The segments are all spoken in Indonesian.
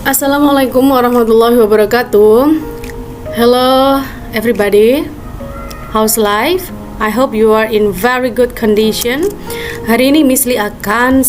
Assalamualaikum warahmatullahi wabarakatuh. Hello everybody. How's life? I hope you are in very good condition. Hari ini Miss Lee akan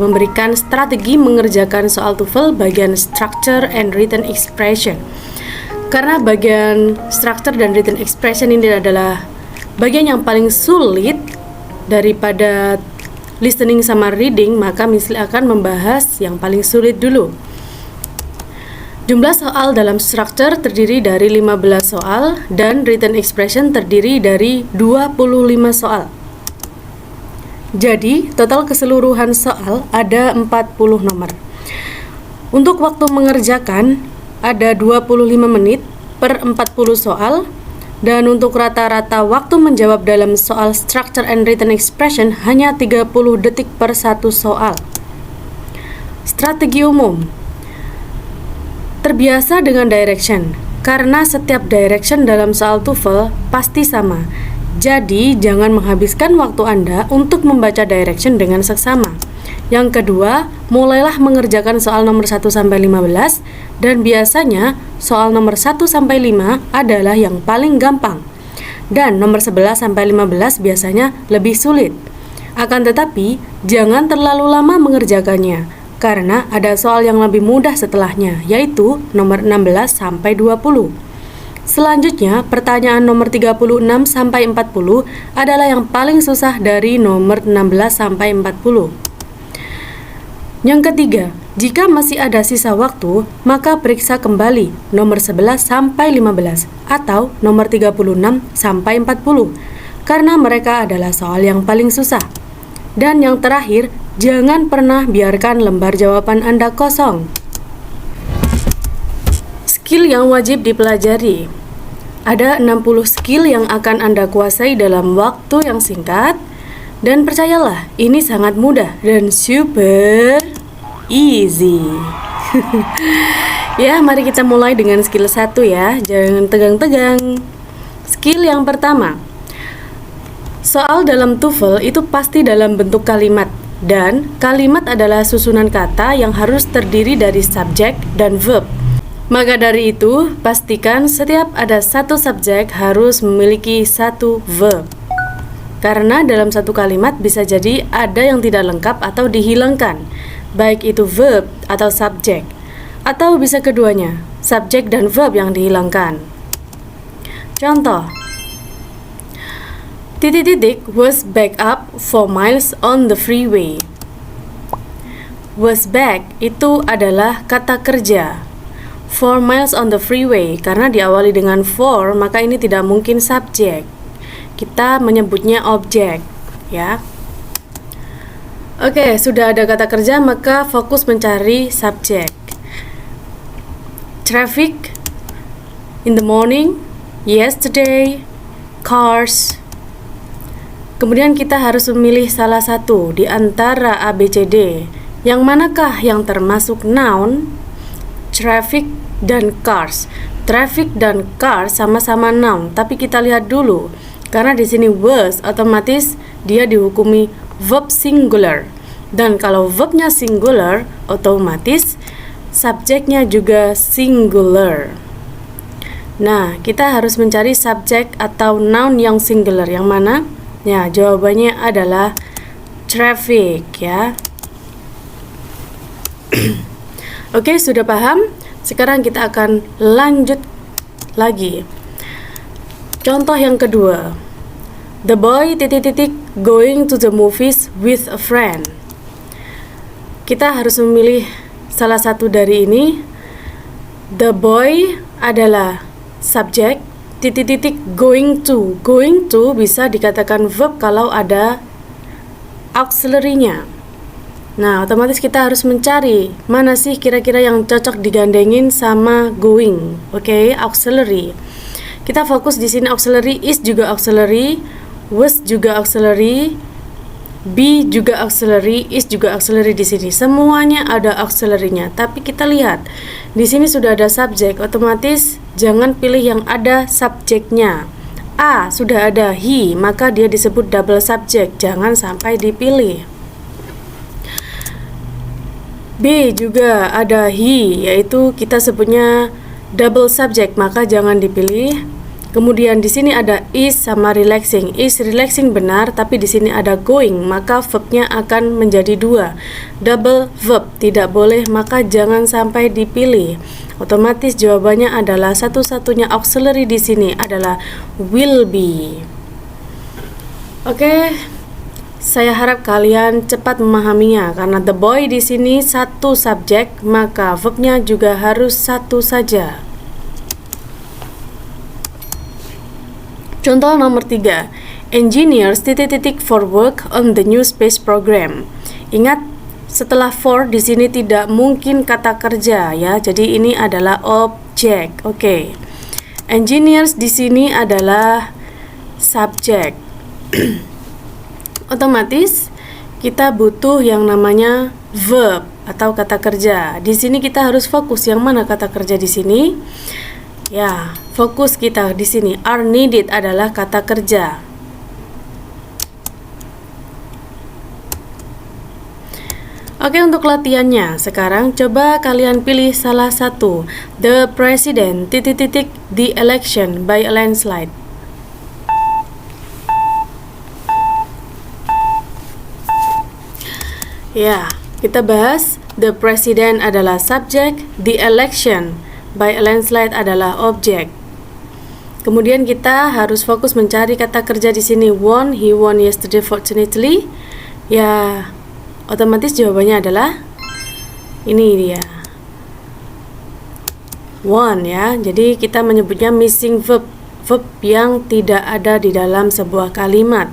memberikan strategi mengerjakan soal TOEFL bagian structure and written expression. Karena bagian structure dan written expression ini adalah bagian yang paling sulit daripada listening sama reading, maka Miss Lee akan membahas yang paling sulit dulu. Jumlah soal dalam structure terdiri dari 15 soal dan written expression terdiri dari 25 soal. Jadi, total keseluruhan soal ada 40 nomor. Untuk waktu mengerjakan ada 25 menit per 40 soal, dan untuk rata-rata waktu menjawab dalam soal structure and written expression hanya 30 detik per satu soal. Strategi umum. Terbiasa dengan direction, karena setiap direction dalam soal TOEFL pasti sama. Jadi, jangan menghabiskan waktu Anda untuk membaca direction dengan seksama. Yang kedua, mulailah mengerjakan soal nomor 1-15, dan biasanya soal nomor 1-5 adalah yang paling gampang. Dan nomor 11-15 biasanya lebih sulit. Akan tetapi, jangan terlalu lama mengerjakannya, karena ada soal yang lebih mudah setelahnya, yaitu nomor 16-20. Selanjutnya, pertanyaan nomor 36-40 adalah yang paling susah dari nomor 16-40. Yang ketiga, jika masih ada sisa waktu, maka periksa kembali nomor 11-15 atau nomor 36-40, karena mereka adalah soal yang paling susah. Dan yang terakhir, jangan pernah biarkan lembar jawaban Anda kosong. Skill yang wajib dipelajari. Ada 60 skill yang akan Anda kuasai dalam waktu yang singkat. Dan percayalah, ini sangat mudah dan super easy. Ya, mari kita mulai dengan skill 1 ya. Jangan tegang-tegang. Skill yang pertama. Soal dalam TOEFL itu pasti dalam bentuk kalimat, dan kalimat adalah susunan kata yang harus terdiri dari subjek dan verb. Maka dari itu, pastikan setiap ada satu subjek harus memiliki satu verb. Karena dalam satu kalimat bisa jadi ada yang tidak lengkap atau dihilangkan, baik itu verb atau subjek, atau bisa keduanya, subjek dan verb yang dihilangkan. Contoh, titik-titik was back up 4 miles on the freeway. Was back itu adalah kata kerja. 4 miles on the freeway, karena diawali dengan 4, maka ini tidak mungkin subjek. Kita menyebutnya objek, ya. Oke, sudah ada kata kerja, maka fokus mencari subjek. Traffic, in the morning, yesterday, cars. Kemudian kita harus memilih salah satu di antara A, B, C, D. Yang manakah yang termasuk noun? Traffic dan cars. Traffic dan cars sama-sama noun, tapi kita lihat dulu. Karena di sini was, otomatis dia dihukumi verb singular. Dan kalau verbnya singular, otomatis subjeknya juga singular. Nah, kita harus mencari subjek atau noun yang singular. Yang mana? Ya, jawabannya adalah traffic, ya. Oke, sudah paham? Sekarang kita akan lanjut lagi. Contoh yang kedua. The boy ... going to the movies with a friend. Kita harus memilih salah satu dari ini. The boy adalah subjek, ... going to. Going to bisa dikatakan verb kalau ada auxiliary-nya. Nah, otomatis kita harus mencari mana sih kira-kira yang cocok digandengin sama going. Oke, auxiliary. Kita fokus di sini, auxiliary. Is juga auxiliary, was juga auxiliary, be juga auxiliary, is juga auxiliary di sini. Semuanya ada auxiliary-nya. Tapi kita lihat di sini sudah ada subjek, otomatis jangan pilih yang ada subjeknya. A sudah ada he, maka dia disebut double subject. Jangan sampai dipilih. B juga ada he, yaitu kita sebutnya double subject, maka jangan dipilih. Kemudian di sini ada is sama relaxing. Is relaxing benar, tapi di sini ada going, maka verbnya akan menjadi 2. Double verb tidak boleh, maka jangan sampai dipilih. Otomatis jawabannya adalah satu-satunya auxiliary di sini adalah will be. Oke. Saya harap kalian cepat memahaminya karena the boy di sini satu subjek, maka verbnya juga harus satu saja. Contoh nomor 3. Engineers ... for work on the new space program. Ingat, setelah for di sini tidak mungkin kata kerja ya. Jadi ini adalah objek. Oke. Engineers di sini adalah subjek. Otomatis kita butuh yang namanya verb atau kata kerja. Di sini kita harus fokus yang mana kata kerja di sini. Ya, fokus kita di sini. Are needed adalah kata kerja. Oke, untuk latihannya sekarang coba kalian pilih salah satu. The president ... the election by a landslide. Ya, kita bahas the president adalah subjek, the election by a landslide adalah objek. Kemudian kita harus fokus mencari kata kerja di sini. Won, he won yesterday fortunately. Ya, otomatis jawabannya adalah ini dia. Won ya. Jadi kita menyebutnya missing verb, verb yang tidak ada di dalam sebuah kalimat.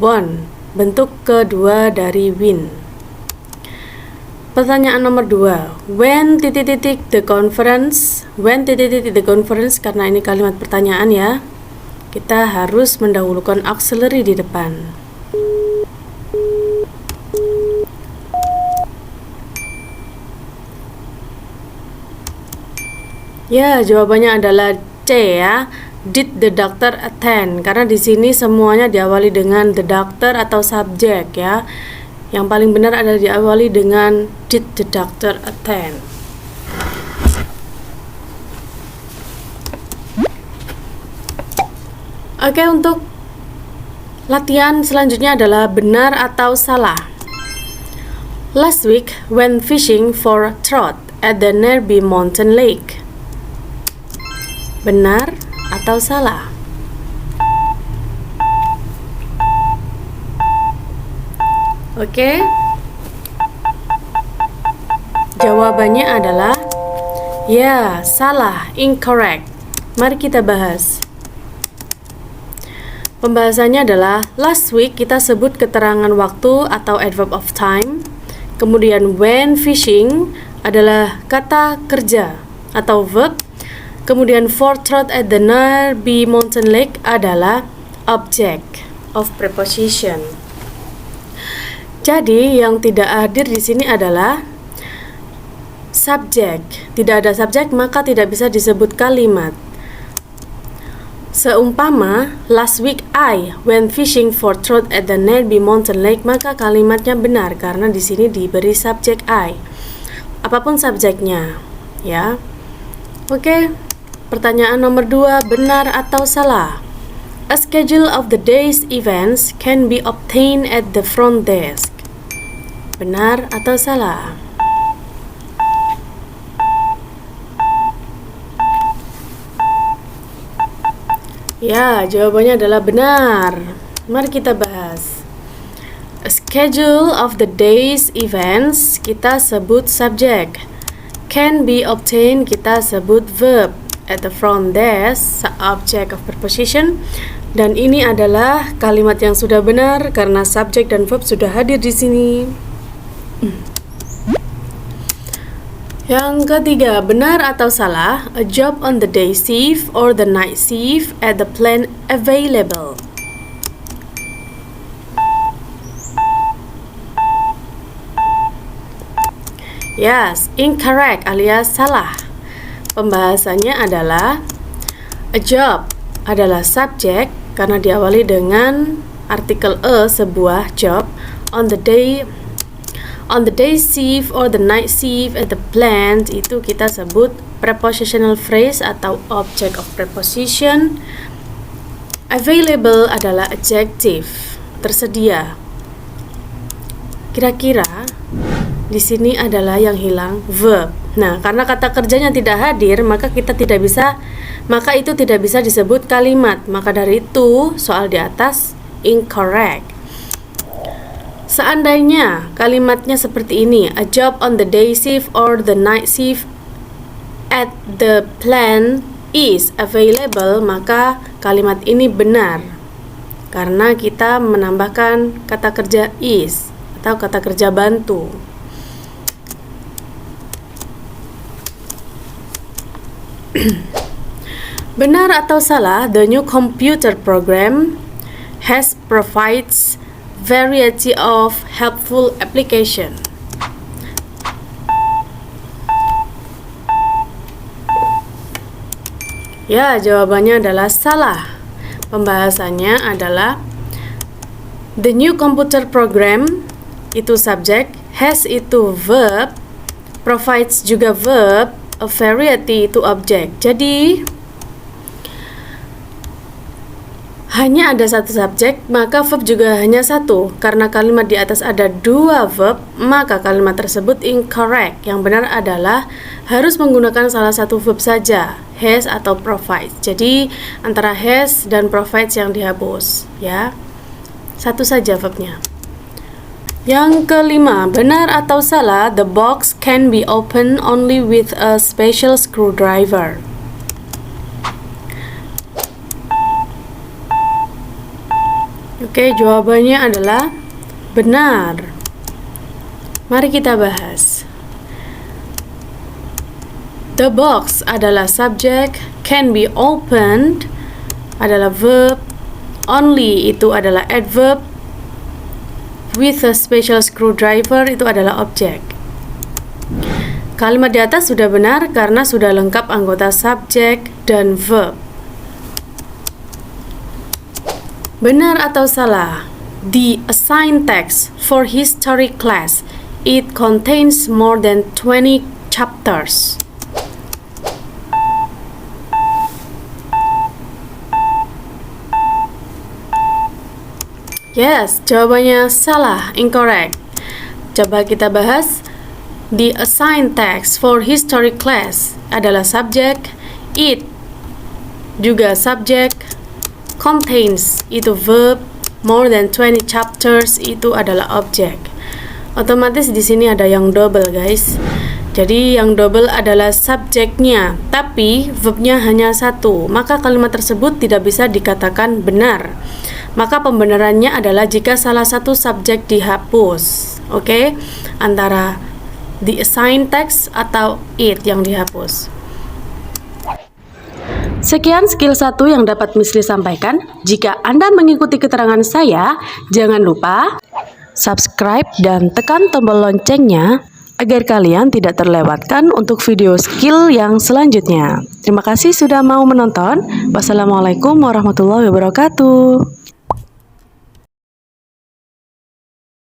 Won, bentuk kedua dari win. Pertanyaan nomor 2. When ... the conference. When ... the conference, karena ini kalimat pertanyaan ya. Kita harus mendahulukan auxiliary di depan. Ya, jawabannya adalah C ya. Did the doctor attend? Karena di sini semuanya diawali dengan the doctor atau subjek ya. Yang paling benar adalah diawali dengan did the doctor attend. Oke, untuk latihan selanjutnya adalah benar atau salah. Last week went fishing for trout at the nearby mountain lake. Benar atau salah? Oke. Jawabannya adalah ya, salah, incorrect. Mari kita bahas. Pembahasannya adalah last week kita sebut keterangan waktu atau adverb of time. Kemudian when fishing adalah kata kerja atau verb. Kemudian for trout at the nearby mountain lake adalah object of preposition. Jadi yang tidak hadir di sini adalah subjek. Tidak ada subjek maka tidak bisa disebut kalimat. Seumpama last week I went fishing for trout at the nearby mountain lake, maka kalimatnya benar karena di sini diberi subjek I. Apapun subjeknya, ya. Oke. Pertanyaan nomor 2, benar atau salah? A schedule of the day's events can be obtained at the front desk. Benar atau salah? Ya, jawabannya adalah benar. Mari kita bahas. A schedule of the day's events kita sebut subjek. Can be obtained kita sebut verb. At the front desk object of preposition. Dan ini adalah kalimat yang sudah benar karena subjek dan verb sudah hadir di sini. Yang ketiga, benar atau salah? A job on the day shift or the night shift at the plant available. Yes, incorrect alias salah. Pembahasannya adalah a job adalah subjek karena diawali dengan artikel a, sebuah job. On the day On the day shift or the night shift at the plant, itu kita sebut prepositional phrase atau object of preposition. Available adalah adjective, tersedia. Kira-kira di sini adalah yang hilang verb. Nah, karena kata kerjanya tidak hadir, maka itu tidak bisa disebut kalimat. Maka dari itu, soal di atas incorrect. Seandainya kalimatnya seperti ini, a job on the day shift or the night shift at the plant is available, maka kalimat ini benar karena kita menambahkan kata kerja is atau kata kerja bantu. Benar atau salah, the new computer program provides variety of helpful application. Ya, jawabannya adalah salah. Pembahasannya adalah the new computer program itu subjek, has itu verb, provides juga verb, a variety itu objek. Jadi hanya ada satu subjek, maka verb juga hanya satu. Karena kalimat di atas ada dua verb, maka kalimat tersebut incorrect. Yang benar adalah harus menggunakan salah satu verb saja, has atau provides. Jadi antara has dan provides yang dihapus, ya. Satu saja verbnya. Yang kelima, benar atau salah, the box can be opened only with a special screwdriver. Oke, jawabannya adalah benar. Mari kita bahas. The box adalah subjek, can be opened adalah verb, only itu adalah adverb, with a special screwdriver itu adalah objek. Kalimat di atas sudah benar karena sudah lengkap anggota subjek dan verb. Benar atau salah? The assigned text for history class, it contains more than 20 chapters. Yes, jawabannya salah, incorrect. Coba kita bahas. The assigned text for history class adalah subjek, it juga subjek, contains itu verb, more than 20 chapters itu adalah objek. Otomatis di sini ada yang double, guys. Jadi yang double adalah subjeknya, tapi verbnya hanya satu. Maka kalimat tersebut tidak bisa dikatakan benar. Maka pembenarannya adalah jika salah satu subjek dihapus. Oke? Antara the assigned text atau it yang dihapus. Sekian skill 1 yang dapat Miss Li sampaikan. Jika Anda mengikuti keterangan saya, jangan lupa subscribe dan tekan tombol loncengnya agar kalian tidak terlewatkan untuk video skill yang selanjutnya. Terima kasih sudah mau menonton. Wassalamualaikum warahmatullahi wabarakatuh.